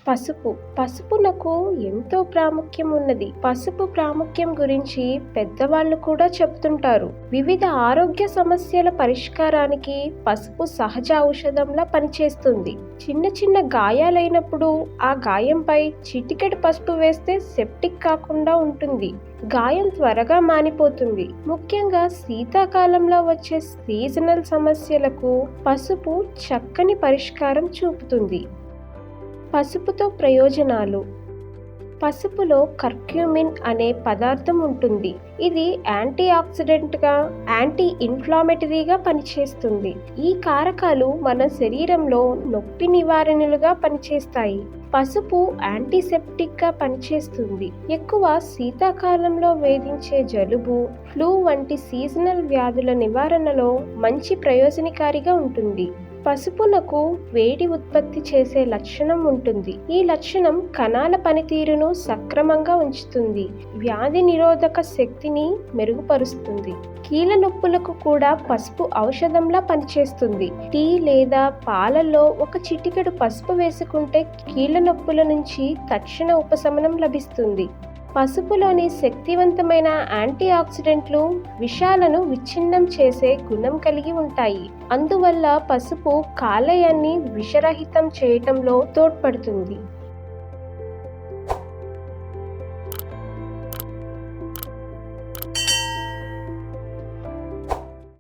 పసుపునకు ఎంతో ప్రాముఖ్యం ఉన్నది. పసుపు ప్రాముఖ్యం గురించి పెద్దవాళ్ళు కూడా చెప్తుంటారు. వివిధ ఆరోగ్య సమస్యల పరిష్కారానికి పసుపు సహజ ఔషధంలా పనిచేస్తుంది. చిన్న చిన్న గాయాలైనప్పుడు ఆ గాయంపై చిటికెడు పసుపు వేస్తే సెప్టిక్ కాకుండా ఉంటుంది. గాయం త్వరగా మానిపోతుంది. ముఖ్యంగా శీతాకాలంలో వచ్చే సీజనల్ సమస్యలకు పసుపు చక్కని పరిష్కారం చూపుతుంది. పసుపుతో ప్రయోజనాలు. పసుపులో కర్క్యూమిన్ అనే పదార్థం ఉంటుంది. ఇది యాంటీ ఆక్సిడెంట్గా, యాంటీ ఇన్ఫ్లామేటరీగా పనిచేస్తుంది. ఈ కారకాలు మన శరీరంలో నొప్పి నివారణలుగా పనిచేస్తాయి. పసుపు యాంటీసెప్టిక్గా పనిచేస్తుంది. ఎక్కువ శీతాకాలంలో వేధించే జలుబు, ఫ్లూ వంటి సీజనల్ వ్యాధుల నివారణలో మంచి ప్రయోజనకారిగా ఉంటుంది. పసుపునకు వేడి ఉత్పత్తి చేసే లక్షణం ఉంటుంది. ఈ లక్షణం కణాల పనితీరును సక్రమంగా ఉంచుతుంది. వ్యాధి నిరోధక శక్తిని మెరుగుపరుస్తుంది. కీళ్ళ నొప్పులకు కూడా పసుపు ఔషధంలా పనిచేస్తుంది. టీ లేదా పాలలో ఒక చిటికెడు పసుపు వేసుకుంటే కీళ్ళ నొప్పుల నుంచి తక్షణ ఉపశమనం లభిస్తుంది. పసుపులోని శక్తివంతమైన యాంటీ ఆక్సిడెంట్లు విషాలను విచ్ఛిన్నం చేసే గుణం కలిగి ఉంటాయి. అందువల్ల పసుపు కాలేయాన్ని విషరహితం చేయటంలో తోడ్పడుతుంది.